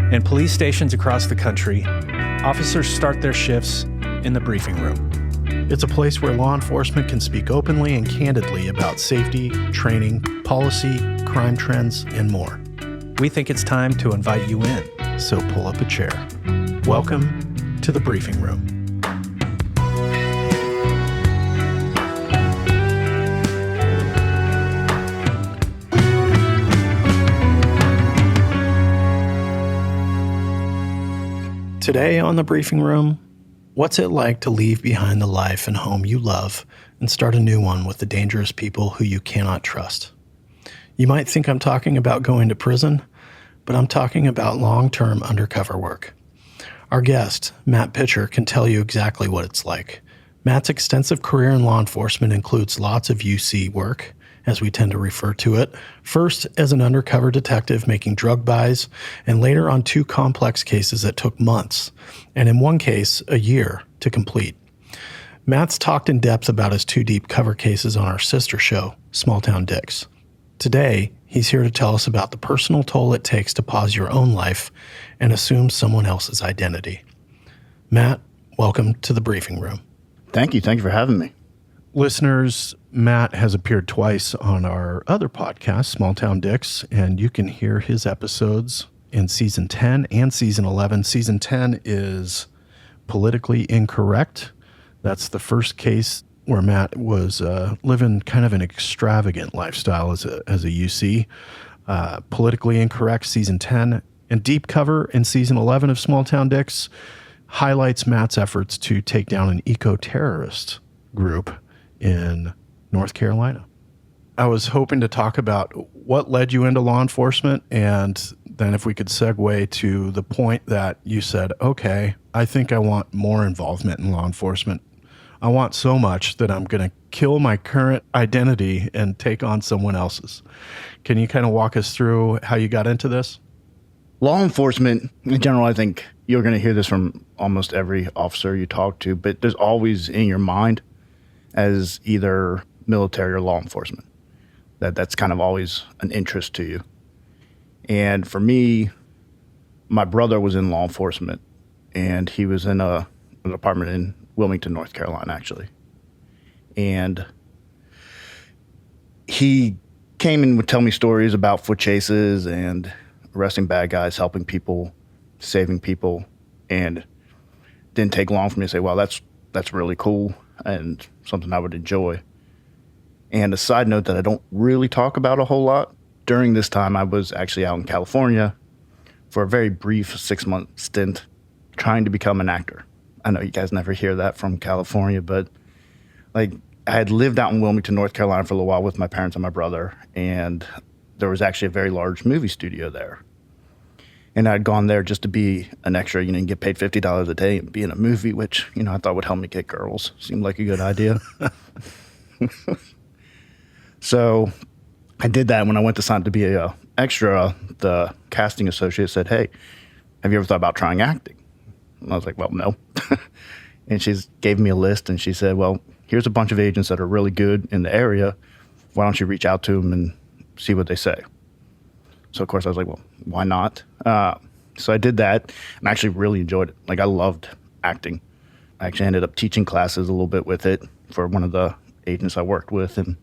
In police stations across the country, officers start their shifts in the briefing room. It's a place where law enforcement can speak openly and candidly about safety, training, policy, crime trends, and more. We think it's time to invite you in. So pull up a chair. Welcome to the briefing room. Today on the briefing room, what's it like to leave behind the life and home you love and start a new one with the dangerous people who you cannot trust? You might think I'm talking about going to prison, but I'm talking about long-term undercover work. Our guest, Matt Pitcher, can tell you exactly what it's like. Matt's extensive career in law enforcement includes lots of UC work, as we tend to refer to it, first as an undercover detective making drug buys, and later on 2 complex cases that took months, and in one case, a year to complete. Matt's talked in depth about his 2 deep cover cases on our sister show, Small Town Dicks. Today, he's here to tell us about the personal toll it takes to pause your own life and assume someone else's identity. Matt, welcome to the briefing room. Thank you. Thank you for having me. Listeners, Matt has appeared twice on our other podcast, Small Town Dicks, and you can hear his episodes in Season 10 and Season 11. Season 10 is Politically Incorrect. That's the first case where Matt was living kind of an extravagant lifestyle as a UC. Politically Incorrect, Season 10, and Deep Cover in Season 11 of Small Town Dicks highlights Matt's efforts to take down an eco-terrorist group in North Carolina. I was hoping to talk about what led you into law enforcement, and then if we could segue to the point that you said, okay, I think I want more involvement in law enforcement. I want so much that I'm going to kill my current identity and take on someone else's. Can you kind of walk us through how you got into this? Law enforcement, in general, I think you're going to hear this from almost every officer you talk to, but there's always in your mind as either military or law enforcement. That's kind of always an interest to you. And for me, my brother was in law enforcement, and he was in an apartment in Wilmington, North Carolina, actually. And he came and would tell me stories about foot chases and arresting bad guys, helping people, saving people, and didn't take long for me to say, wow, that's really cool and something I would enjoy. And a side note that I don't really talk about a whole lot, during this time I was actually out in California for a very brief 6-month stint trying to become an actor. I know you guys never hear that from California, but I had lived out in Wilmington, North Carolina for a little while with my parents and my brother, and there was actually a very large movie studio there. And I'd gone there just to be an extra, and get paid $50 a day and be in a movie, which, I thought would help me get girls. Seemed like a good idea. So I did that. When I went to sign to be an extra, the casting associate said, hey, have you ever thought about trying acting? And I was like, well, no. And she gave me a list, and she said, well, here's a bunch of agents that are really good in the area. Why don't you reach out to them and see what they say? So, of course, I was like, well, why not? So I did that, and I actually really enjoyed it. I loved acting. I actually ended up teaching classes a little bit with it for one of the agents I worked with, and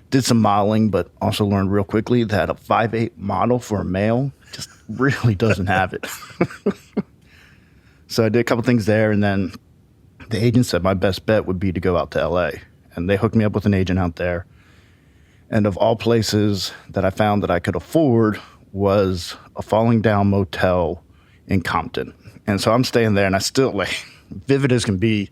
did some modeling, but also learned real quickly that a 5'8" model for a male just really doesn't have it. So I did a couple things there, and then the agent said my best bet would be to go out to LA. And they hooked me up with an agent out there. And of all places that I found that I could afford was a falling down motel in Compton. And so I'm staying there, and I still, vivid as can be,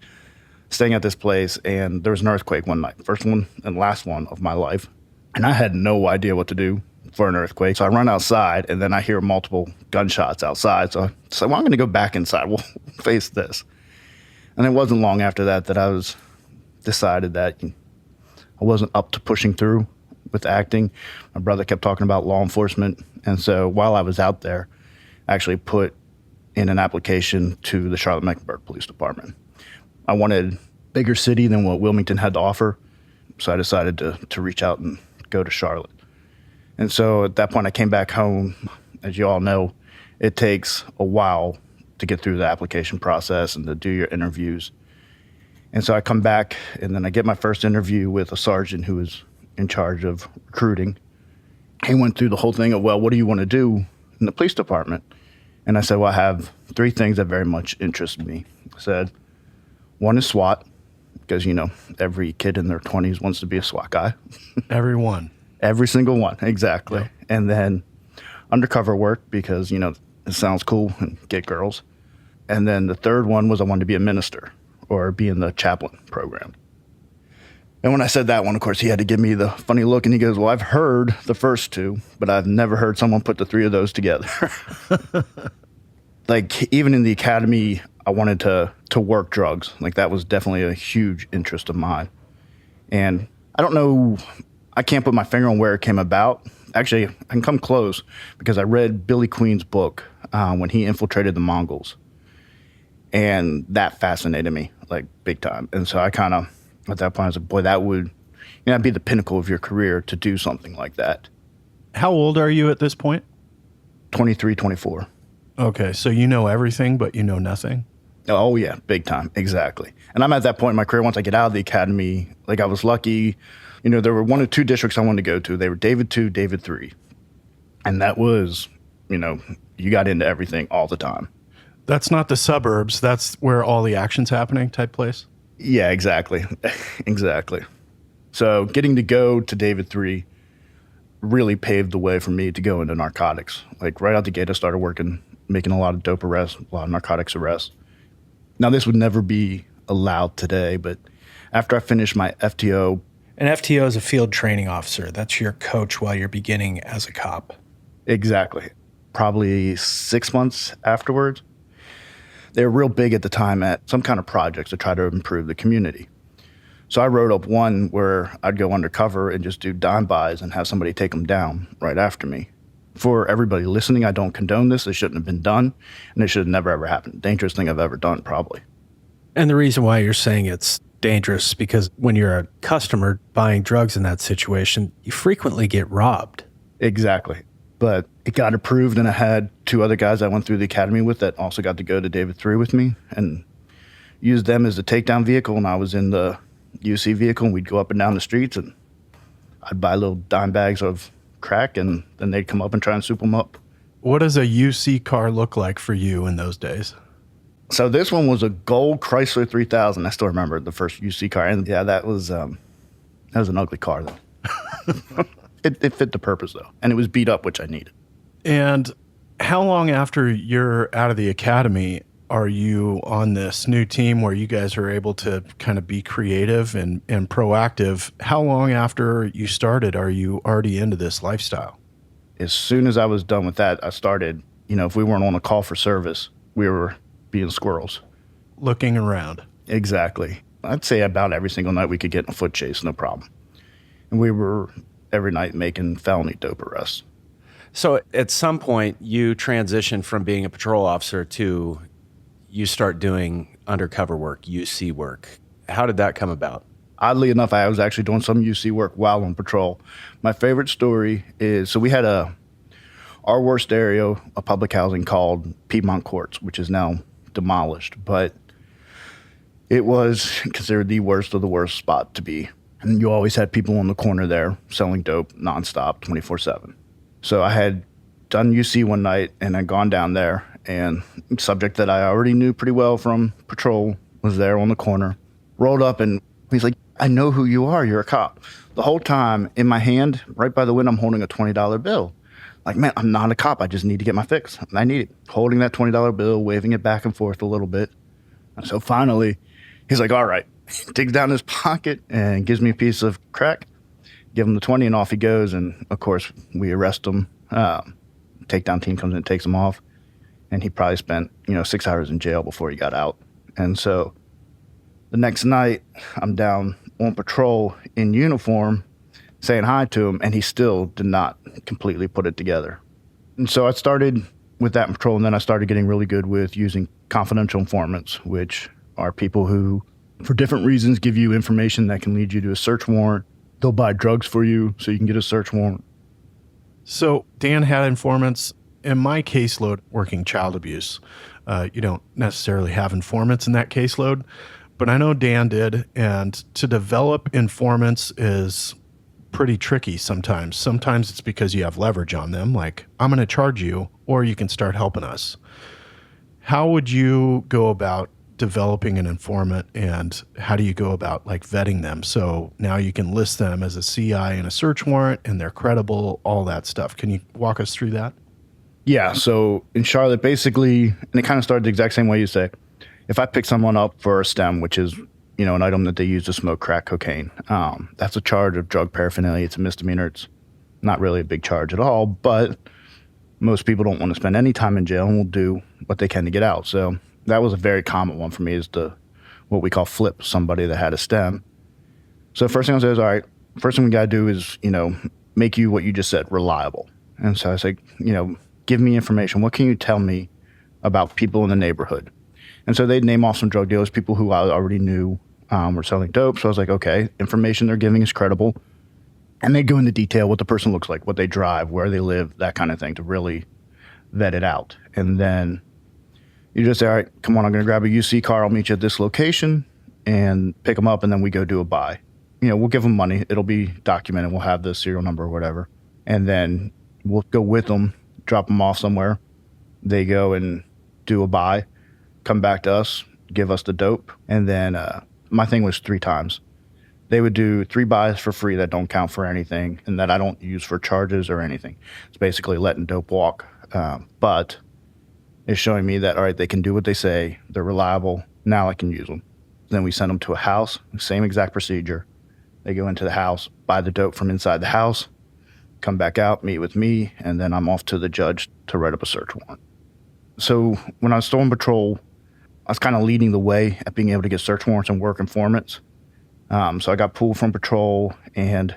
staying at this place, and there was an earthquake one night, first one and last one of my life. And I had no idea what to do for an earthquake. So I run outside, and then I hear multiple gunshots outside. So I said, well, I'm going to go back inside. We'll face this. And it wasn't long after that I decided that I wasn't up to pushing through with acting. My brother kept talking about law enforcement. And so while I was out there, I actually put in an application to the Charlotte-Mecklenburg Police Department. I wanted bigger city than what Wilmington had to offer. So I decided to reach out and go to Charlotte. And so at that point, I came back home, as you all know, it takes a while to get through the application process and to do your interviews. And so I come back, and then I get my first interview with a sergeant who was in charge of recruiting. He went through the whole thing of, well, what do you want to do in the police department? And I said, well, I have 3 things that very much interest me. I said, one is SWAT, because, every kid in their 20s wants to be a SWAT guy. Everyone. Every single one, exactly. Yep. And then undercover work, because, it sounds cool and get girls. And then the third one was I wanted to be a minister or be in the chaplain program. And when I said that one, of course, he had to give me the funny look, and he goes, well, I've heard the first 2, but I've never heard someone put the 3 of those together. Like, even in the academy, I wanted to work drugs. Like, that was definitely a huge interest of mine. And I don't know, I can't put my finger on where it came about. Actually, I can come close because I read Billy Queen's book when he infiltrated the Mongols. And that fascinated me, like, big time. And so I kind of, at that point, I was like, boy, that would be the pinnacle of your career to do something like that. How old are you at this point? 23, 24. Okay, so you know everything, but you know nothing? Oh, yeah, big time. Exactly. And I'm at that point in my career, once I get out of the academy, like, I was lucky. There were 1 or 2 districts I wanted to go to. They were David 2, David 3. And that was, you got into everything all the time. That's not the suburbs. That's where all the action's happening type place? Yeah, exactly. Exactly. So getting to go to David 3 really paved the way for me to go into narcotics. Like, right out the gate, I started making a lot of dope arrests, a lot of narcotics arrests. Now, this would never be allowed today, but after I finished my FTO. An FTO is a field training officer. That's your coach while you're beginning as a cop. Exactly. Probably 6 months afterwards. They were real big at the time at some kind of projects to try to improve the community. So I wrote up one where I'd go undercover and just do dime buys and have somebody take them down right after me. For everybody listening, I don't condone this. It shouldn't have been done, and it should have never, ever happened. Dangerous thing I've ever done, probably. And the reason why you're saying it's dangerous is because when you're a customer buying drugs in that situation, you frequently get robbed. Exactly. But it got approved, and I had 2 other guys I went through the academy with that also got to go to David 3 with me and used them as a takedown vehicle. And I was in the UC vehicle, and we'd go up and down the streets, and I'd buy little dime bags of crack, and then they'd come up and try and soup them up. What does a UC car look like for you in those days? So this one was a gold Chrysler 3000. I still remember the first UC car. And yeah, that was an ugly car, though. It fit the purpose, though, and it was beat up, which I needed. And how long after you're out of the academy are you on this new team where you guys are able to kind of be creative and proactive? How long after you started are you already into this lifestyle? As soon as I was done with that, I started, if we weren't on a call for service, we were being squirrels. Looking around. Exactly. I'd say about every single night we could get in a foot chase, no problem. And we were every night making felony dope arrests. So at some point, you transition from being a patrol officer to you start doing undercover work, UC work. How did that come about? Oddly enough, I was actually doing some UC work while on patrol. My favorite story is, so we had our worst area of public housing called Piedmont Courts, which is now demolished, but it was considered the worst of the worst spot to be. And you always had people on the corner there selling dope nonstop, 24/7. So I had done UC one night and I'd gone down there, and a subject that I already knew pretty well from patrol was there on the corner, rolled up, and he's like, I know who you are. You're a cop. The whole time in my hand, right by the window, I'm holding a $20 bill. Like, man, I'm not a cop. I just need to get my fix. I need it. Holding that $20 bill, waving it back and forth a little bit. And so finally, he's like, all right. Digs down his pocket and gives me a piece of crack. Give him the 20, and off he goes. And, of course, we arrest him. Takedown team comes in and takes him off. And he probably spent, 6 hours in jail before he got out. And so the next night, I'm down on patrol in uniform saying hi to him, and he still did not completely put it together. And so I started with that patrol, and then I started getting really good with using confidential informants, which are people who, for different reasons, give you information that can lead you to a search warrant. They'll buy drugs for you so you can get a search warrant. So Dan had informants in my caseload working child abuse, you don't necessarily have informants in that caseload, but I know Dan did. And to develop informants is pretty tricky sometimes. Sometimes it's because you have leverage on them, like I'm going to charge you, or you can start helping us. How would you go about developing an informant, and how do you go about like vetting them? So now you can list them as a CI in a search warrant and they're credible, all that stuff. Can you walk us through that? Yeah. So in Charlotte, basically, and it kind of started the exact same way you say, if I pick someone up for a stem, which is, an item that they use to smoke crack cocaine, that's a charge of drug paraphernalia. It's a misdemeanor. It's not really a big charge at all, but most people don't want to spend any time in jail and will do what they can to get out. So that was a very common one for me, is to what we call flip somebody that had a stem. So first thing I say is, all right, first thing we got to do is, make you what you just said, reliable. And so I say, give me information. What can you tell me about people in the neighborhood? And so they'd name off some drug dealers, people who I already knew were selling dope. So I was like, okay, information they're giving is credible. And they go into detail what the person looks like, what they drive, where they live, that kind of thing, to really vet it out. And then you just say, all right, come on, I'm going to grab a UC car. I'll meet you at this location and pick them up. And then we go do a buy. We'll give them money. It'll be documented. We'll have the serial number or whatever. And then we'll go with them, drop them off somewhere. They go and do a buy, come back to us, give us the dope. And then my thing was 3 times. They would do 3 buys for free that don't count for anything and that I don't use for charges or anything. It's basically letting dope walk. But it's showing me that, all right, they can do what they say. They're reliable. Now I can use them. Then we send them to a house, same exact procedure. They go into the house, buy the dope from inside the house, come back out, meet with me, and then I'm off to the judge to write up a search warrant. So when I was still on patrol, I was kind of leading the way at being able to get search warrants and work informants. So I got pulled from patrol, and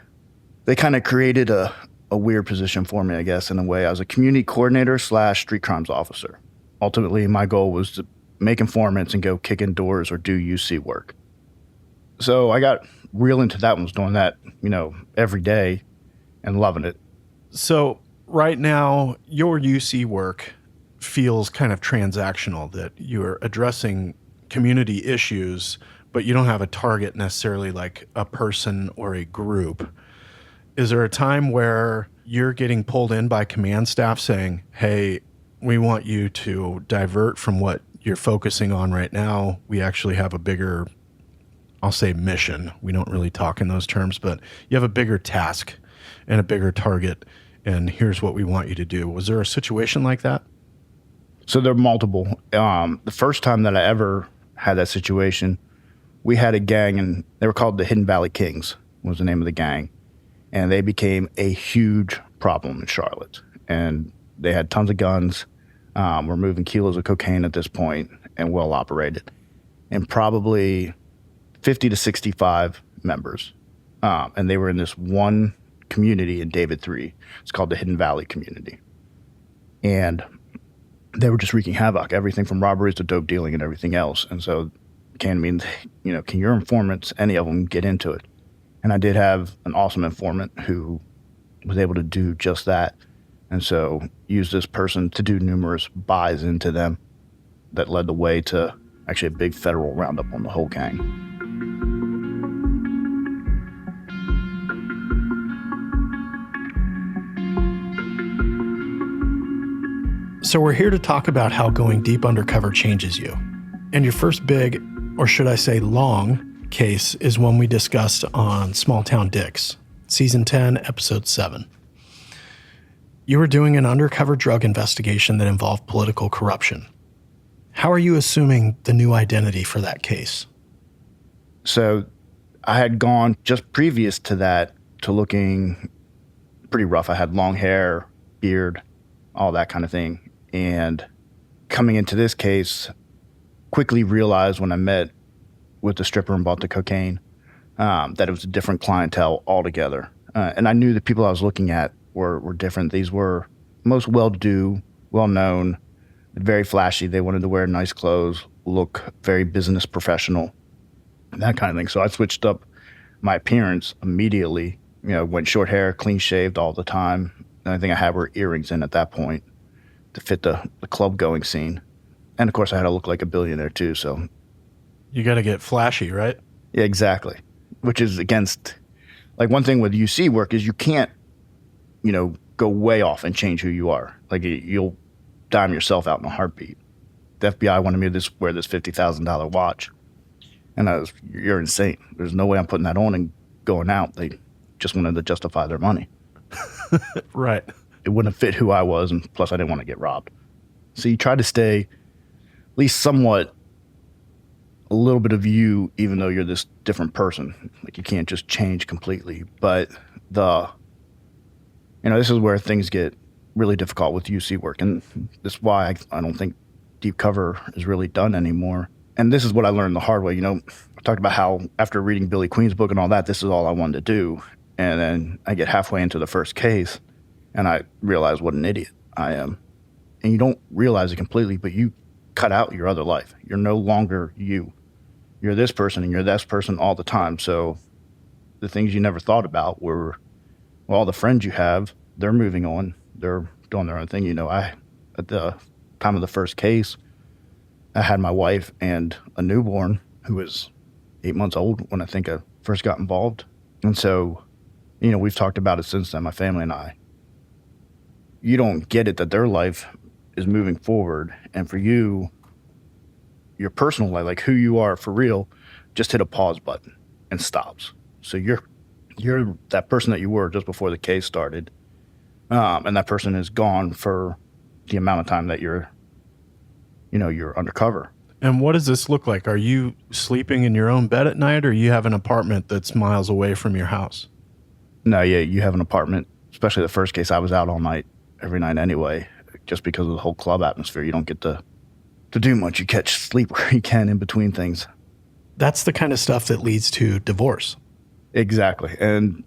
they kind of created a weird position for me, I guess, in a way. I was a community coordinator / street crimes officer. Ultimately, my goal was to make informants and go kick in doors or do UC work. So I got real into that one, was doing that, every day and loving it. So right now, your UC work feels kind of transactional, that you're addressing community issues, but you don't have a target necessarily like a person or a group. Is there a time where you're getting pulled in by command staff saying, hey, we want you to divert from what you're focusing on right now? We actually have a bigger, I'll say mission. We don't really talk in those terms, but you have a bigger task and a bigger target, and here's what we want you to do. Was there a situation like that? So there are multiple. The first time that I ever had that situation, we had a gang, and they were called the Hidden Valley Kings, was the name of the gang. And they became a huge problem in Charlotte. And they had tons of guns, were moving kilos of cocaine at this point, and well operated. And probably 50 to 65 members. And they were in this one community in David 3. It's called the Hidden Valley community. And they were just wreaking havoc, everything from robberies to dope dealing and everything else. And so can your informants, any of them, get into it? And I did have an awesome informant who was able to do just that. And so used this person to do numerous buys into them that led the way to actually a big federal roundup on the whole gang. So we're here to talk about how going deep undercover changes you. And your first big, or should I say long, case is one we discussed on Small Town Dicks, Season 10, Episode 7. You were doing an undercover drug investigation that involved political corruption. How are you assuming the new identity for that case? So I had gone just previous to that to looking pretty rough. I had long hair, beard, all that kind of thing. And coming into this case, quickly realized when I met with the stripper and bought the cocaine, that it was a different clientele altogether. And I knew the people I was looking at were different. These were most well-to-do, well-known, very flashy. They wanted to wear nice clothes, look very business professional, that kind of thing. So I switched up my appearance immediately, went short hair, clean shaved all the time. The only thing I had were earrings in at that point. to fit the club going scene. And of course I had to look like a billionaire too. So You got to get flashy, right? yeah, exactly. Which is against, like, one thing with UC work is you can't, go way off and change who you are. Like, you'll dime yourself out in a heartbeat. The FBI wanted me to wear this $50,000 watch. And you're insane. There's no way I'm putting that on and going out. They just wanted to justify their money. Right. It wouldn't have fit who I was, and plus I didn't want to get robbed. So you try to stay at least somewhat a little bit of you, even though you're this different person. Like, you can't just change completely. But this is where things get really difficult with UC work. And this is why I don't think deep cover is really done anymore. And this is what I learned the hard way. I talked about how after reading Billy Queen's book and all that, this is all I wanted to do. And then I get halfway into the first case and I realize what an idiot I am. And you don't realize it completely, but you cut out your other life. You're no longer you. You're this person and you're this person all the time. So the things you never thought about were, well, all the friends you have, they're moving on. They're doing their own thing. At the time of the first case, I had my wife and a newborn who was 8 months old when I think I first got involved. And so, we've talked about it since then, my family and I. You don't get it that their life is moving forward. And for you, your personal life, like who you are for real, just hit a pause button and stops. So you're that person that you were just before the case started. And that person is gone for the amount of time that you're undercover. And what does this look like? Are you sleeping in your own bed at night, or you have an apartment that's miles away from your house? No, yeah, you have an apartment. Especially the first case, I was out all night, every night anyway, just because of the whole club atmosphere. You don't get to do much. You catch sleep where you can in between things. That's the kind of stuff that leads to divorce. Exactly. And,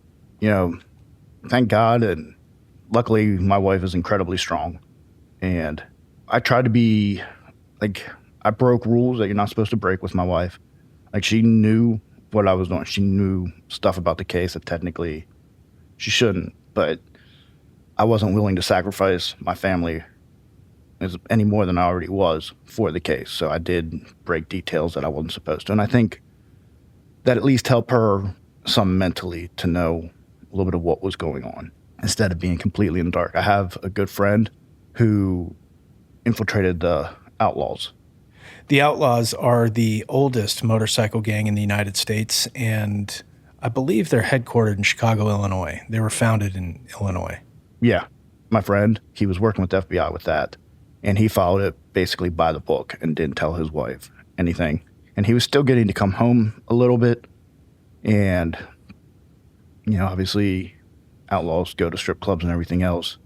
thank God, and luckily my wife is incredibly strong. And I tried to be, like, I broke rules that you're not supposed to break with my wife. Like, she knew what I was doing. She knew stuff about the case that technically she shouldn't. But I wasn't willing to sacrifice my family any more than I already was for the case. So I did break details that I wasn't supposed to. And I think that at least helped her some mentally to know a little bit of what was going on instead of being completely in the dark. I have a good friend who infiltrated the Outlaws. The Outlaws are the oldest motorcycle gang in the United States, and I believe they're headquartered in Chicago, Illinois. They were founded in Illinois. Yeah. My friend, he was working with the FBI with that, and he followed it basically by the book and didn't tell his wife anything. And he was still getting to come home a little bit. And, obviously outlaws go to strip clubs and everything else.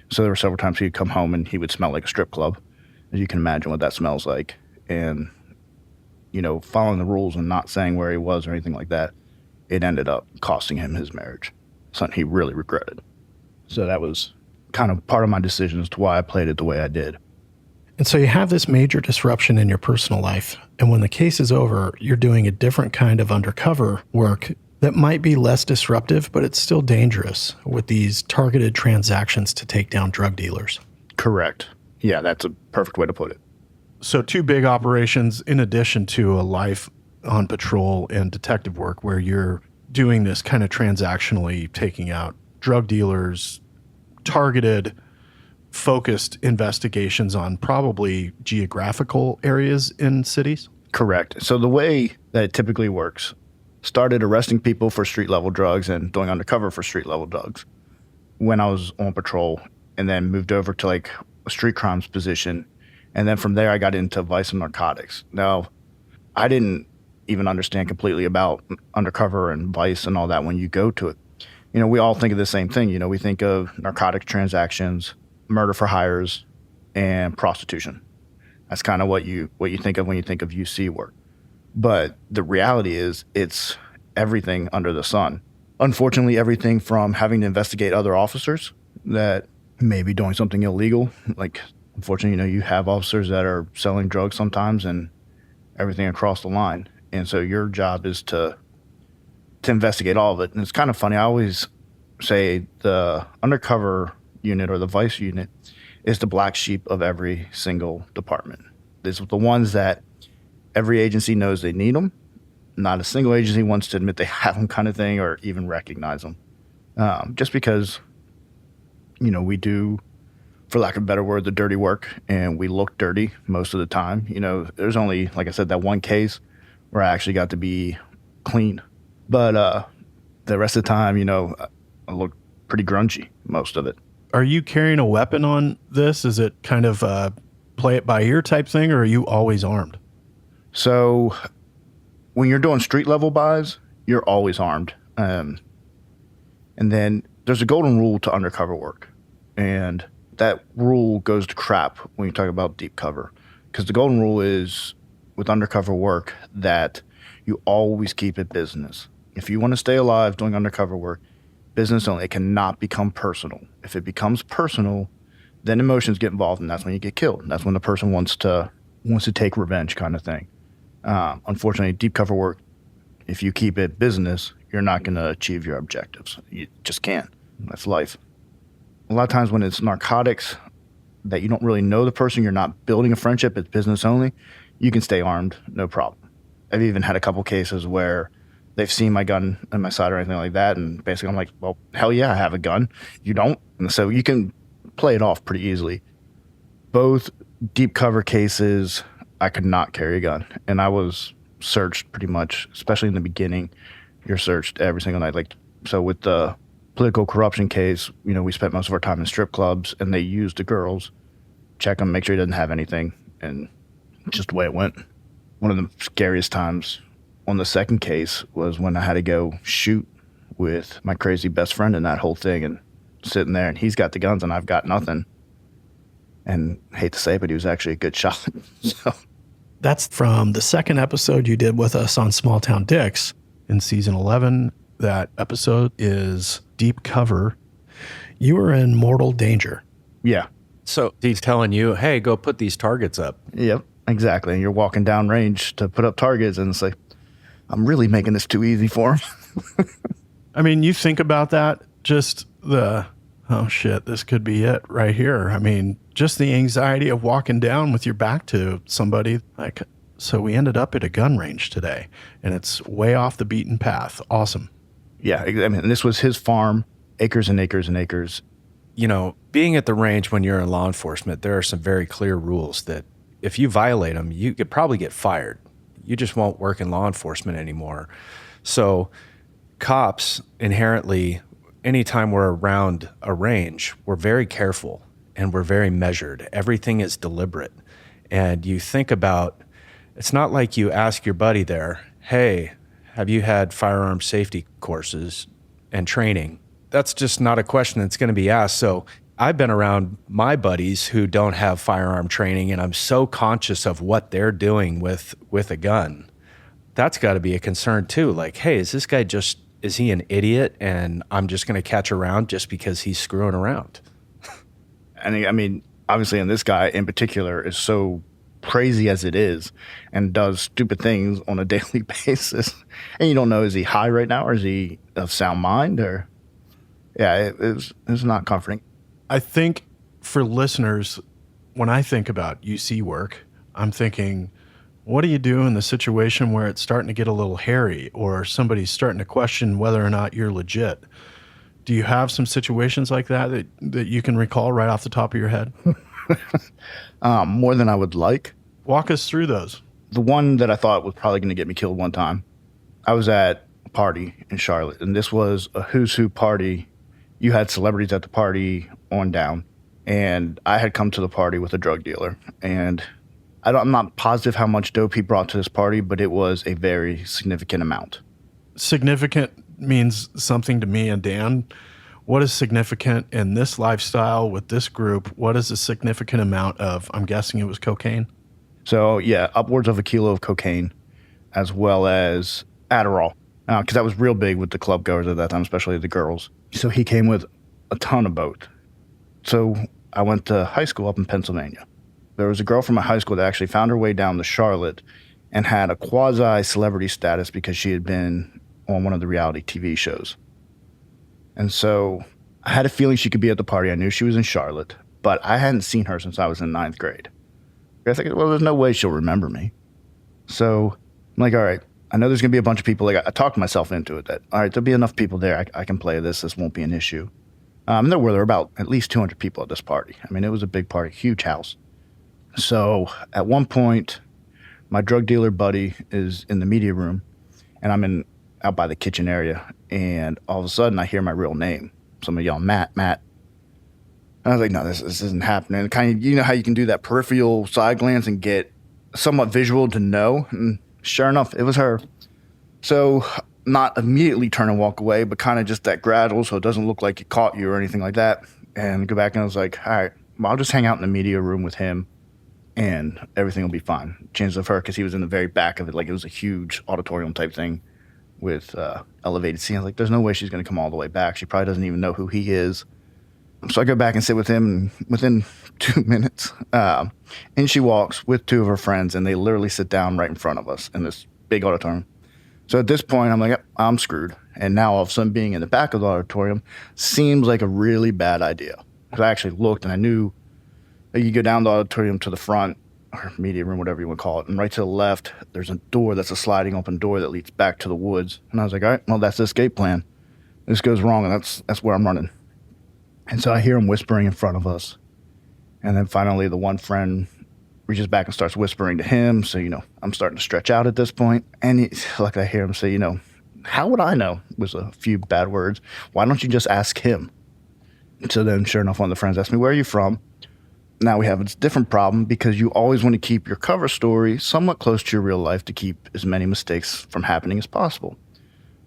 So there were several times he'd come home and he would smell like a strip club. As you can imagine what that smells like. And, following the rules and not saying where he was or anything like that, it ended up costing him his marriage, something he really regretted. So that was kind of part of my decision as to why I played it the way I did. And so you have this major disruption in your personal life. And when the case is over, you're doing a different kind of undercover work that might be less disruptive, but it's still dangerous with these targeted transactions to take down drug dealers. Correct. Yeah, that's a perfect way to put it. So 2 big operations in addition to a life on patrol and detective work where you're doing this kind of transactionally taking out drug dealers, targeted, focused investigations on probably geographical areas in cities? Correct. So the way that it typically works, started arresting people for street-level drugs and doing undercover for street-level drugs when I was on patrol, and then moved over to like a street crimes position. And then from there, I got into vice and narcotics. Now, I didn't even understand completely about undercover and vice and all that when you go to it. We all think of the same thing. We think of narcotics transactions, murder for hires, and prostitution. That's kind of what you think of when you think of UC work. But the reality is it's everything under the sun. Unfortunately, everything from having to investigate other officers that may be doing something illegal. Like, unfortunately, you have officers that are selling drugs sometimes and everything across the line. And so your job is to investigate all of it. And it's kind of funny. I always say the undercover unit or the vice unit is the black sheep of every single department. These are the ones that every agency knows they need them. Not a single agency wants to admit they have them, kind of thing, or even recognize them. Just because, we do, for lack of a better word, the dirty work, and we look dirty most of the time. There's only, like I said, that one case where I actually got to be clean. But the rest of the time, I look pretty grungy, most of it. Are you carrying a weapon on this? Is it kind of a play it by ear type thing, or are you always armed? So when you're doing street level buys, you're always armed. And then there's a golden rule to undercover work. And that rule goes to crap when you talk about deep cover. Because the golden rule is with undercover work that you always keep it business. If you want to stay alive doing undercover work, business only. It cannot become personal. If it becomes personal, then emotions get involved, and that's when you get killed. That's when the person wants to take revenge, kind of thing. Unfortunately, deep cover work, if you keep it business, you're not going to achieve your objectives. You just can't. That's life. A lot of times when it's narcotics that you don't really know the person, you're not building a friendship, it's business only, you can stay armed, no problem. I've even had a couple cases where they've seen my gun on my side or anything like that, and basically I'm like, well, hell yeah, I have a gun. You don't? And so you can play it off pretty easily. Both deep cover cases, I could not carry a gun, and I was searched pretty much, especially in the beginning. You're searched every single night. So with the political corruption case, we spent most of our time in strip clubs, and they used the girls, check them, make sure he doesn't have anything, and just the way it went. One of the scariest times on the second case was when I had to go shoot with my crazy best friend in that whole thing, and sitting there, and he's got the guns and I've got nothing. And I hate to say it, but he was actually a good shot. So That's from the second episode you did with us on Small Town Dicks. In season 11, that episode is Deep Cover. You were in mortal danger. yeah, So he's telling you, hey, go put these targets up. yep, exactly. And you're walking down range to put up targets, and it's like, I'm really making this too easy for him. I mean, you think about that, just oh shit, this could be it right here. I mean, just the anxiety of walking down with your back to somebody. So we ended up at a gun range today, and it's way off the beaten path. Awesome. Yeah, I mean, this was his farm, acres and acres and acres. Being at the range when you're in law enforcement, there are some very clear rules that if you violate them, you could probably get fired. You just won't work in law enforcement anymore. So cops inherently, anytime we're around a range, we're very careful and we're very measured. Everything is deliberate. And you think about, it's not like you ask your buddy there, hey, have you had firearm safety courses and training? That's just not a question that's going to be asked. So I've been around my buddies who don't have firearm training, and I'm so conscious of what they're doing with a gun. That's got to be a concern too. Like, hey, is this guy is he an idiot and I'm just going to catch around just because he's screwing around? And I mean, obviously, and this guy in particular is so crazy as it is and does stupid things on a daily basis. And you don't know, is he high right now, or is he of sound mind? Or yeah, it's not comforting. I think for listeners, when I think about UC work, I'm thinking, what do you do in the situation where it's starting to get a little hairy or somebody's starting to question whether or not you're legit? Do you have some situations like that you can recall right off the top of your head? More than I would like. Walk us through those. The one that I thought was probably going to get me killed one time, I was at a party in Charlotte, and this was a who's who party. You had celebrities at the party on down, and I had come to the party with a drug dealer, and I'm not positive how much dope he brought to this party, but it was a very significant amount. Significant means something to me and Dan. What is significant in this lifestyle with this group? What is a significant amount of, I'm guessing it was cocaine? So yeah, upwards of 1 kilo of cocaine, as well as Adderall, because that was real big with the club goers at that time, especially the girls. So he came with a ton of both. So I went to high school up in Pennsylvania. There was a girl from my high school that actually found her way down to Charlotte and had a quasi-celebrity status because she had been on one of the reality TV shows. And so I had a feeling she could be at the party. I knew she was in Charlotte. but I hadn't seen her since I was in ninth grade. I was like, well, there's no way she'll remember me. So I'm like, all right, I know there's going to be a bunch of people. Like, I talked myself into it that, all right, there'll be enough people there. I can play this. This won't be an issue. There were about at least 200 people at this party. I mean, it was a big party, huge house. So at one point, my drug dealer buddy is in the media room, and I'm out by the kitchen area, and all of a sudden I hear my real name. Somebody yelling, Matt, Matt. And I was like, no, this isn't happening. And kind of, you know how you can do that peripheral side glance and get somewhat visual to know? And sure enough, it was her. So not immediately turn and walk away, but kind of just that gradual so it doesn't look like it caught you or anything like that. And go back, and I was like, all right, well, I'll just hang out in the media room with him and everything will be fine. Chances of her, because he was in the very back of it, like it was a huge auditorium type thing with elevated seating. I was like, there's no way she's going to come all the way back. She probably doesn't even know who he is. So I go back and sit with him within 2 minutes. And she walks with two of her friends, and they literally sit down right in front of us in this big auditorium. So at this point, I'm like, yep, I'm screwed. And now all of a sudden being in the back of the auditorium seems like a really bad idea. Because I actually looked and I knew that you go down the auditorium to the front, or media room, whatever you want to call it, and right to the left, there's a door that's a sliding open door that leads back to the woods. And I was like, all right, well, that's the escape plan. This goes wrong, and that's where I'm running. And so I hear him whispering in front of us. And then finally the one friend reaches back and starts whispering to him. So, I'm starting to stretch out at this point. And like I hear him say, how would I know? Was a few bad words. Why don't you just ask him? So then sure enough, one of the friends asked me, where are you from? Now we have a different problem because you always want to keep your cover story somewhat close to your real life to keep as many mistakes from happening as possible.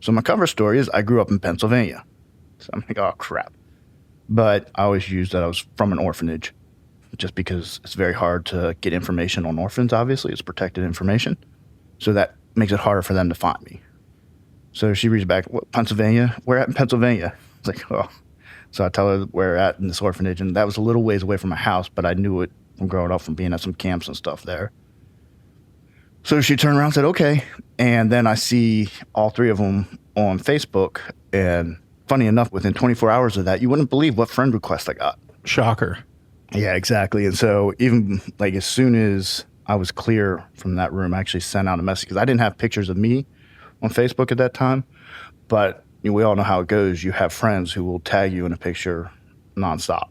So my cover story is I grew up in Pennsylvania. So I'm like, oh, crap. But I always used that I was from an orphanage just because it's very hard to get information on orphans, obviously. It's protected information. So that makes it harder for them to find me. So she reads back, what, Pennsylvania? Where at in Pennsylvania? I was like, oh. So I tell her where we're at in this orphanage, and that was a little ways away from my house, but I knew it from growing up from being at some camps and stuff there. So she turned around and said, okay. And then I see all three of them on Facebook, and funny enough, within 24 hours of that, you wouldn't believe what friend request I got. Shocker. Yeah, exactly. And so even like as soon as I was clear from that room, I actually sent out a message because I didn't have pictures of me on Facebook at that time. But we all know how it goes. You have friends who will tag you in a picture nonstop.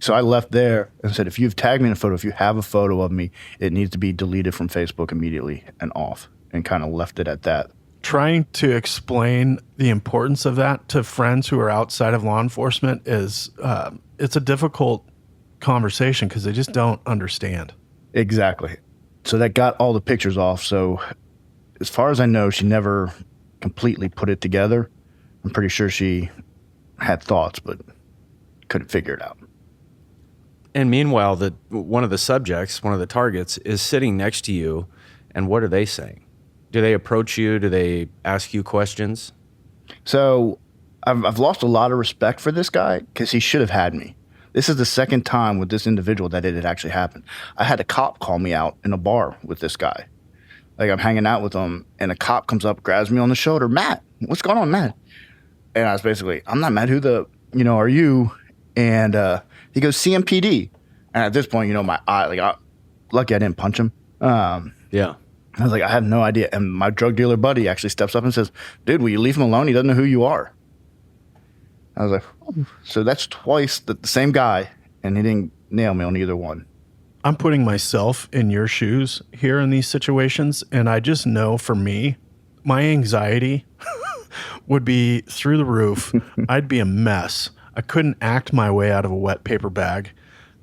So I left there and said, if you've tagged me in a photo, if you have a photo of me, it needs to be deleted from Facebook immediately and off, and kind of left it at that. Trying to explain the importance of that to friends who are outside of law enforcement is it's a difficult conversation because they just don't understand. Exactly. So that got all the pictures off. So as far as I know, she never completely put it together. I'm pretty sure she had thoughts, but couldn't figure it out. And meanwhile, one of the targets is sitting next to you, and what are they saying? Do they approach you? Do they ask you questions? So I've lost a lot of respect for this guy because he should have had me. This is the second time with this individual that it had actually happened. I had a cop call me out in a bar with this guy. Like I'm hanging out with him, and a cop comes up, grabs me on the shoulder. Matt, what's going on, Matt? And I was basically, I'm not Matt. Who the, are you? And he goes, CMPD. And at this point, my eye, lucky I didn't punch him. Yeah. I was like, I have no idea. And my drug dealer buddy actually steps up and says, dude, will you leave him alone? He doesn't know who you are. I was like, oh. So that's twice the same guy, and he didn't nail me on either one. I'm putting myself in your shoes here in these situations, and I just know for me, my anxiety would be through the roof. I'd be a mess. I couldn't act my way out of a wet paper bag.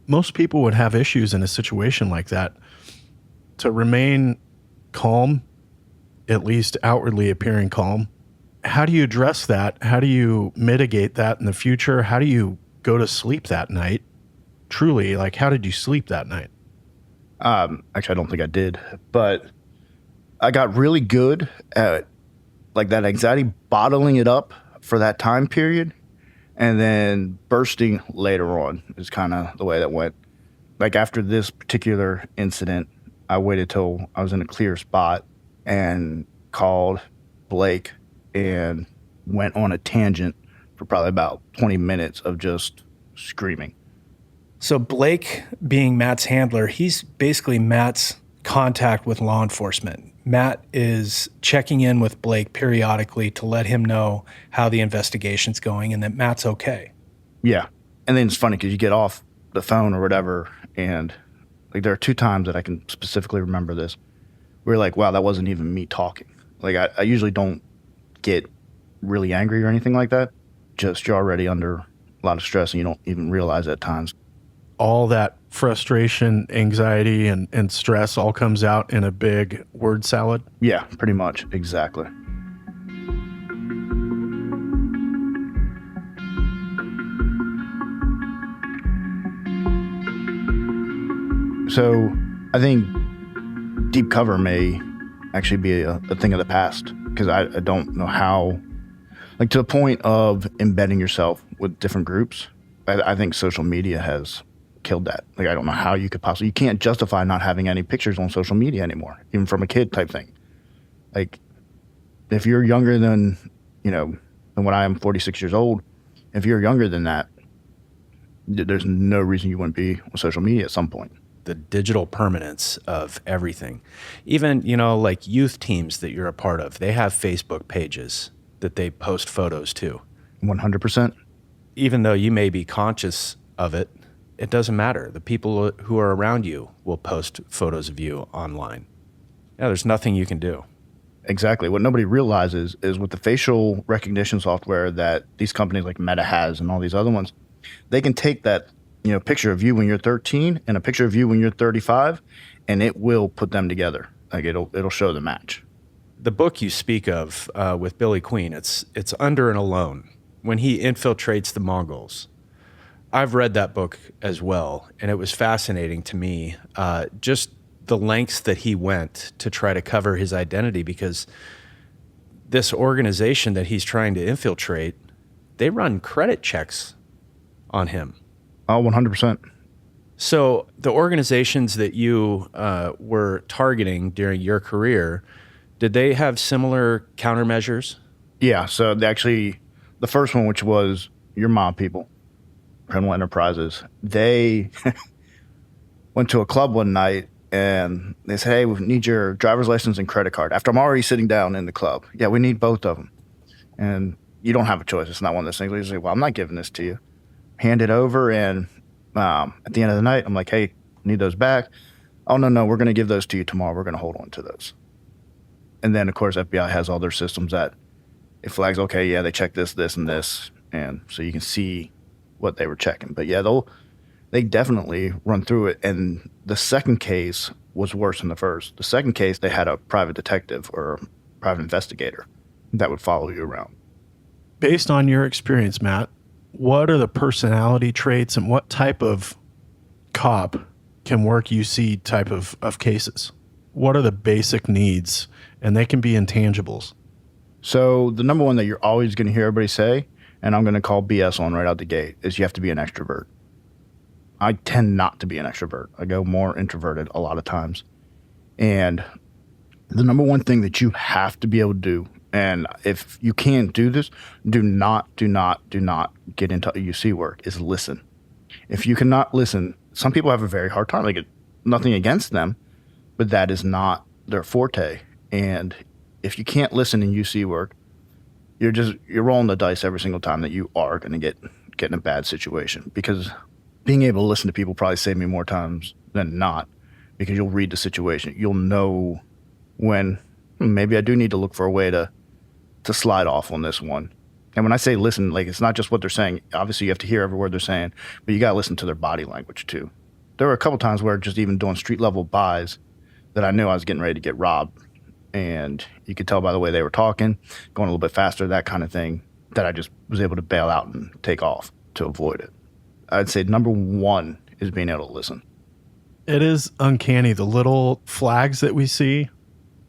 Most people would have issues in a situation like that. To remain calm, at least outwardly appearing calm, how do you address that? How do you mitigate that in the future? How do you go to sleep that night? Truly, how did you sleep that night? Actually, I don't think I did, but I got really good at that anxiety, bottling it up for that time period, and then bursting later on is kind of the way that went. After this particular incident, I waited till I was in a clear spot and called Blake and went on a tangent for probably about 20 minutes of just screaming. So Blake, being Matt's handler, he's basically Matt's contact with law enforcement. Matt is checking in with Blake periodically to let him know how the investigation's going and that Matt's okay. Yeah. And then it's funny because you get off the phone or whatever, and like there are 2 times that I can specifically remember this. We're like, wow, that wasn't even me talking. Like I usually don't get really angry or anything like that. Just you're already under a lot of stress and you don't even realize it at times. All that frustration, anxiety, and stress all comes out in a big word salad. Yeah, pretty much. Exactly. So I think deep cover may actually be a thing of the past, because I don't know how, like to the point of embedding yourself with different groups. I think social media has killed that. Like I don't know how you can't justify not having any pictures on social media anymore, even from a kid type thing. Like if you're younger than, than when I am 46 years old, if you're younger than that, there's no reason you wouldn't be on social media at some point. The digital permanence of everything. Even, like youth teams that you're a part of, they have Facebook pages that they post photos to. 100%. Even though you may be conscious of it, it doesn't matter. The people who are around you will post photos of you online. Yeah, there's nothing you can do. Exactly. What nobody realizes is with the facial recognition software that these companies like Meta has and all these other ones, they can take that picture of you when you're 13 and a picture of you when you're 35, and it will put them together. Like it'll show the match. The book you speak of with Billy Queen, it's Under and Alone, when he infiltrates the Mongols. I've read that book as well, and it was fascinating to me, just the lengths that he went to try to cover his identity, because this organization that he's trying to infiltrate, they run credit checks on him. Oh, 100%. So the organizations that you were targeting during your career, did they have similar countermeasures? Yeah. So the first one, which was your mom people, Criminal Enterprises, they went to a club one night and they said, hey, we need your driver's license and credit card. After I'm already sitting down in the club. Yeah, we need both of them. And you don't have a choice. It's not one of those things where you say, well, I'm not giving this to you. Hand it over, and at the end of the night, I'm like, hey, need those back? Oh, no, we're going to give those to you tomorrow. We're going to hold on to those. And then, of course, FBI has all their systems that it flags, okay, yeah, they check this, and this, and so you can see what they were checking. But yeah, they definitely run through it, and the second case was worse than the first. The second case, they had a private detective or a private investigator that would follow you around. Based on your experience, Matt, what are the personality traits and what type of cop can work UC type of cases? What are the basic needs? And they can be intangibles. So the number one that you're always going to hear everybody say, and I'm going to call BS on right out the gate, is you have to be an extrovert. I tend not to be an extrovert. I go more introverted a lot of times. And the number one thing that you have to be able to do, and if you can't do this, do not get into UC work, is listen. If you cannot listen, some people have a very hard time. Like, nothing against them, but that is not their forte. And if you can't listen in UC work, you're rolling the dice every single time that you are going to get in a bad situation. Because being able to listen to people probably saved me more times than not, because you'll read the situation. You'll know when maybe I do need to look for a way to slide off on this one. And when I say listen, like, it's not just what they're saying. Obviously, you have to hear every word they're saying, but you got to listen to their body language too. There were a couple times where just even doing street level buys that I knew I was getting ready to get robbed. And you could tell by the way they were talking, going a little bit faster, that kind of thing, that I just was able to bail out and take off to avoid it. I'd say number one is being able to listen. It is uncanny, the little flags that we see.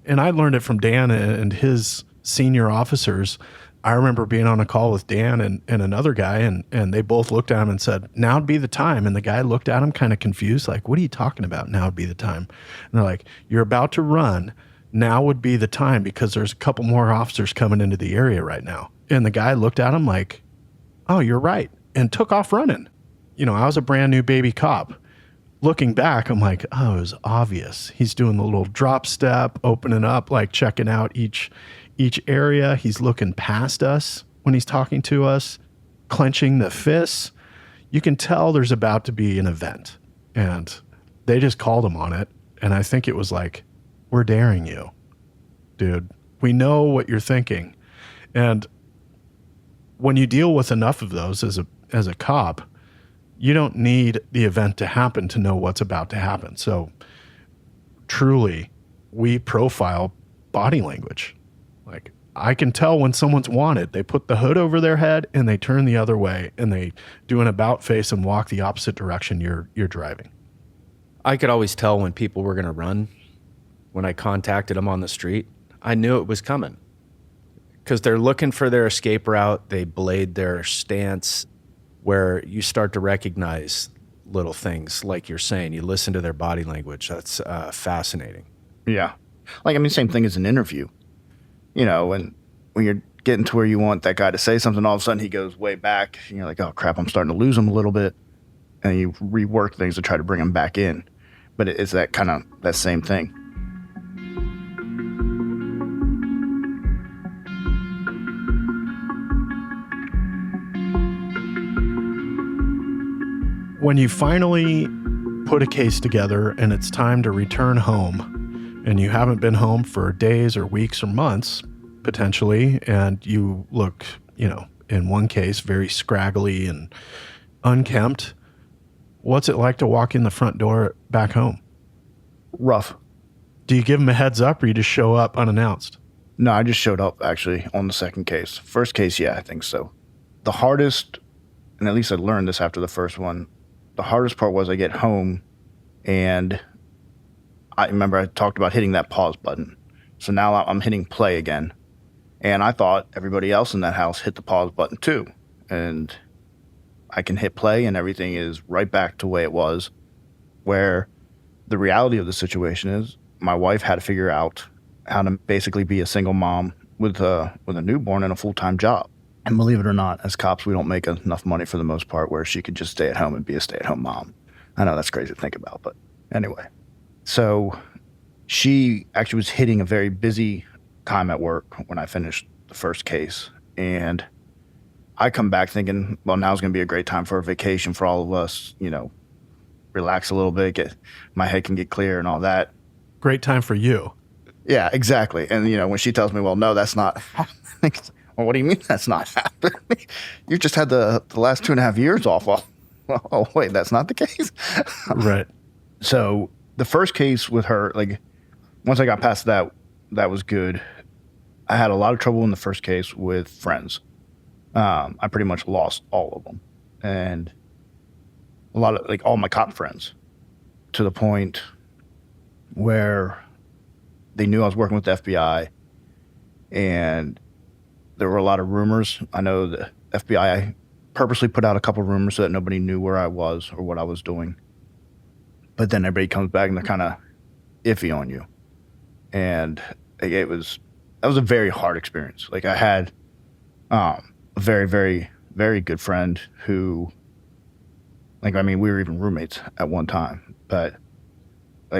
And I learned it from Dan and his senior officers. I remember being on a call with Dan and another guy, and they both looked at him and said, now would be the time. And the guy looked at him kind of confused, like, what are you talking about? Now would be the time. And they're like, you're about to run. Now would be the time, because there's a couple more officers coming into the area right now. And the guy looked at him like, oh, you're right, and took off running. I was a brand new baby cop. Looking back, I'm like, oh, it was obvious. He's doing the little drop step, opening up, like checking out each area. He's looking past us when he's talking to us, clenching the fists. You can tell there's about to be an event. And they just called him on it. And I think it was like, we're daring you, dude. We know what you're thinking. And when you deal with enough of those as a cop, you don't need the event to happen to know what's about to happen. So truly, we profile body language. Like, I can tell when someone's wanted. They put the hood over their head and they turn the other way and they do an about face and walk the opposite direction you're driving. I could always tell when people were going to run. When I contacted them on the street, I knew it was coming because they're looking for their escape route. They blade their stance, where you start to recognize little things like you're saying. You listen to their body language. That's fascinating. Yeah. Like, I mean, same thing as an interview. When you're getting to where you want that guy to say something, all of a sudden he goes way back, and you're like, oh, crap, I'm starting to lose him a little bit. And you rework things to try to bring him back in. But it's that kind of that same thing. When you finally put a case together and it's time to return home, and you haven't been home for days or weeks or months, potentially, and you look, in one case, very scraggly and unkempt, what's it like to walk in the front door back home? Rough. Do you give them a heads up or you just show up unannounced? No, I just showed up, actually, on the second case. First case, yeah, I think so. The hardest, and at least I learned this after the first one, the hardest part was I get home, and I remember I talked about hitting that pause button. So now I'm hitting play again. And I thought everybody else in that house hit the pause button too. And I can hit play and everything is right back to the way it was, where the reality of the situation is my wife had to figure out how to basically be a single mom with a newborn and a full-time job. And believe it or not, as cops, we don't make enough money for the most part where she could just stay at home and be a stay-at-home mom. I know that's crazy to think about, but anyway. So she actually was hitting a very busy time at work when I finished the first case. And I come back thinking, well, now's going to be a great time for a vacation for all of us, relax a little bit, my head can get clear and all that. Great time for you. Yeah, exactly. And, when she tells me, well, no, that's not happening. Well, what do you mean that's not happening? You just had the last 2.5 years off. Oh, wait, that's not the case? Right. So the first case with her, like, once I got past that, that was good. I had a lot of trouble in the first case with friends. I pretty much lost all of them. And a lot of, like, all my cop friends, to the point where they knew I was working with the FBI, and there were a lot of rumors. I know the FBI purposely put out a couple of rumors so that nobody knew where I was or what I was doing. But then everybody comes back and they're kind of iffy on you. And that was a very hard experience. Like, I had a very, very, very good friend who, we were even roommates at one time, but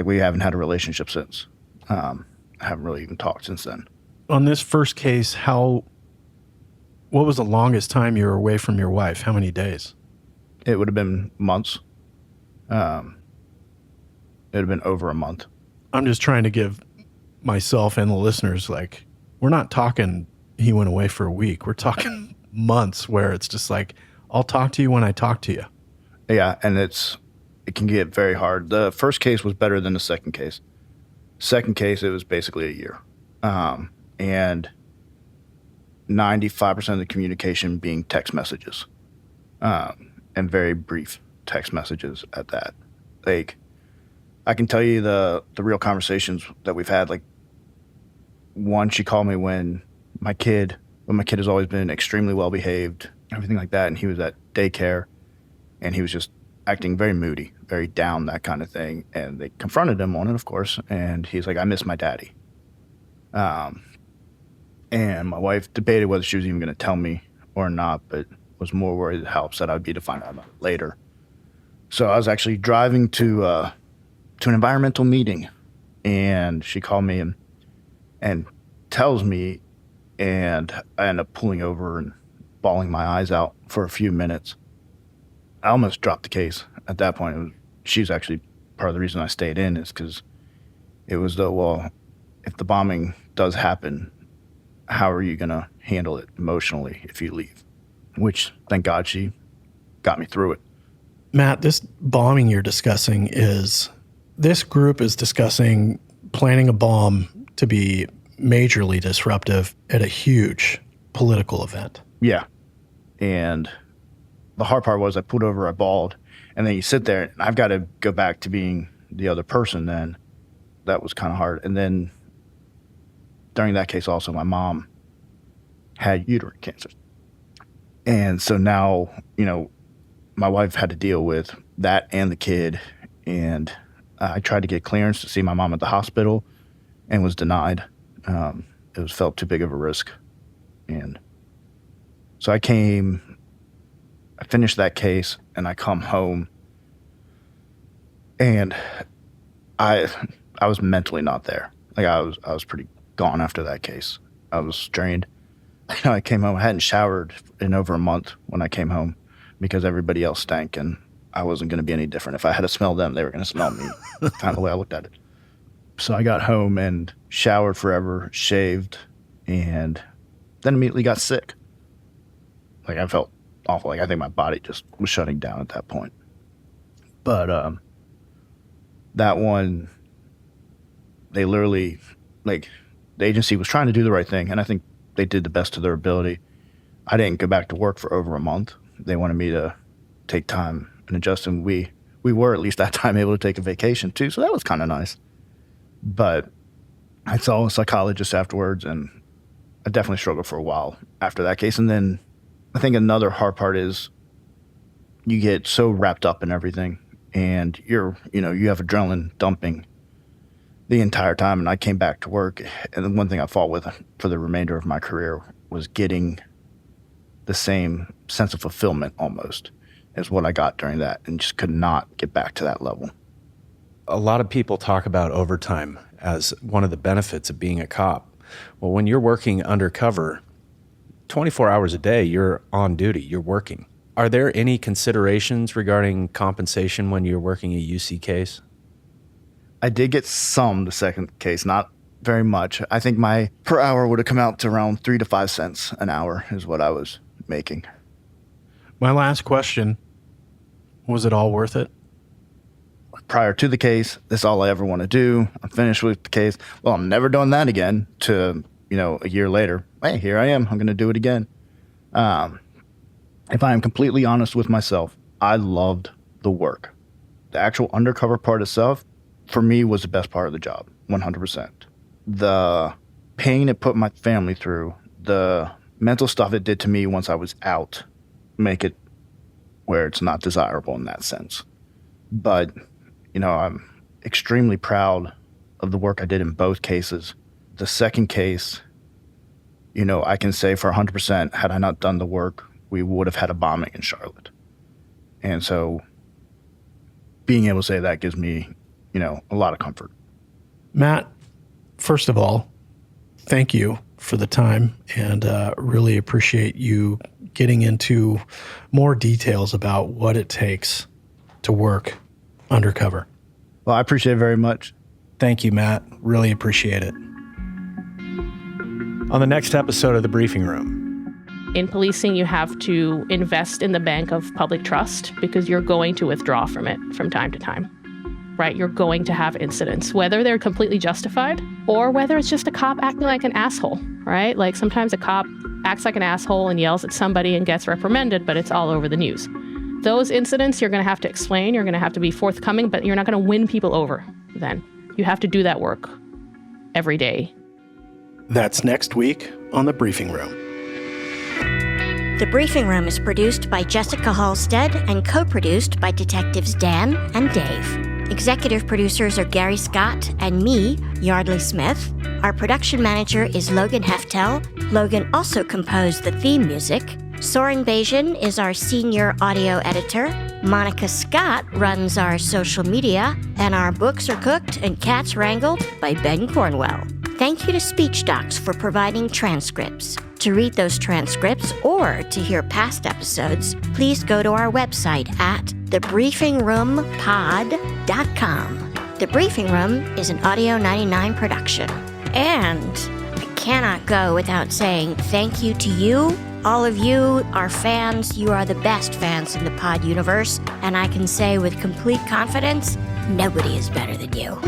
we haven't had a relationship since. I haven't really even talked since then. On this first case, what was the longest time you were away from your wife? How many days? It would have been months. It would have been over a month. I'm just trying to give myself and the listeners, we're not talking he went away for a week. We're talking months where it's just I'll talk to you when I talk to you. Yeah, and it can get very hard. The first case was better than the second case. Second case, it was basically a year. And 95% of the communication being text messages, and very brief text messages at that. I can tell you the real conversations that we've had. One, she called me when my kid has always been extremely well behaved, everything like that, and he was at daycare, and he was just acting very moody, very down, that kind of thing. And they confronted him on it, of course, and he's like, I miss my daddy. And my wife debated whether she was even going to tell me or not, but was more worried how upset I'd be to find out about it later. So I was actually driving to an environmental meeting, and she called me and tells me, and I end up pulling over and bawling my eyes out for a few minutes. I almost dropped the case at that point. She's actually part of the reason I stayed in, is because it was well, if the bombing does happen, how are you going to handle it emotionally if you leave? Which, thank God, she got me through it. Matt, this bombing you're discussing this group is discussing planning a bomb to be majorly disruptive at a huge political event. Yeah. And the hard part was I pulled over, I bawled, and then you sit there, and I've got to go back to being the other person then. That was kind of hard. And then during that case also, my mom had uterine cancer. And so now, my wife had to deal with that and the kid. And I tried to get clearance to see my mom at the hospital and was denied. It was felt too big of a risk. And so I finished that case, and I come home, and I was mentally not there. Like I was pretty gone after that case. I was drained. I came home. I hadn't showered in over a month when I came home because everybody else stank, and I wasn't going to be any different. If I had to smell them, they were going to smell me. Kind of the way I looked at it. So I got home and showered forever, shaved, and then immediately got sick. Like I felt awful. Like I think my body just was shutting down at that point. But that one, they literally, like, the agency was trying to do the right thing, and I think they did the best of their ability. I didn't go back to work for over a month. They wanted me to take time and adjust, and we were at least that time able to take a vacation too, so that was kind of nice. But I saw a psychologist afterwards, and I definitely struggled for a while after that case. And then I think another hard part is you get so wrapped up in everything, and you have adrenaline dumping the entire time. And I came back to work, and the one thing I fought with for the remainder of my career was getting the same sense of fulfillment almost as what I got during that, and just could not get back to that level. A lot of people talk about overtime as one of the benefits of being a cop. Well, when you're working undercover, 24 hours a day, you're on duty, you're working. Are there any considerations regarding compensation when you're working a UC case? I did get some the second case, not very much. I think my per hour would have come out to around 3 to 5 cents an hour is what I was making. My last question, was it all worth it? Prior to the case, this is all I ever want to do. I'm finished with the case. Well, I'm never doing that again. To, a year later, hey, here I am. I'm going to do it again. If I am completely honest with myself, I loved the work. The actual undercover part itself, for me, was the best part of the job, 100%. The pain it put my family through, the mental stuff it did to me once I was out, make it where it's not desirable in that sense. But I'm extremely proud of the work I did in both cases. The second case, I can say for 100%, had I not done the work, we would have had a bombing in Charlotte. And so being able to say that gives me, a lot of comfort. Matt, first of all, thank you for the time, and really appreciate you getting into more details about what it takes to work undercover. Well, I appreciate it very much. Thank you, Matt. Really appreciate it. On the next episode of The Briefing Room. In policing, you have to invest in the bank of public trust because you're going to withdraw from it from time to time, right? You're going to have incidents, whether they're completely justified or whether it's just a cop acting like an asshole, right? Like sometimes a cop acts like an asshole and yells at somebody and gets reprimanded, but it's all over the news. Those incidents you're going to have to explain, you're going to have to be forthcoming, but you're not going to win people over then. You have to do that work every day. That's next week on The Briefing Room. The Briefing Room is produced by Jessica Halstead and co-produced by Detectives Dan and Dave. Executive producers are Gary Scott and me, Yardley Smith. Our production manager is Logan Heftel. Logan also composed the theme music. Soren Bajan is our senior audio editor. Monica Scott runs our social media, and our books are cooked and cats wrangled by Ben Cornwell. Thank you to Speech Docs for providing transcripts. To read those transcripts or to hear past episodes, please go to our website at thebriefingroompod.com. The Briefing Room is an Audio 99 production. And I cannot go without saying thank you to you. All of you, our fans, you are the best fans in the pod universe, and I can say with complete confidence, nobody is better than you.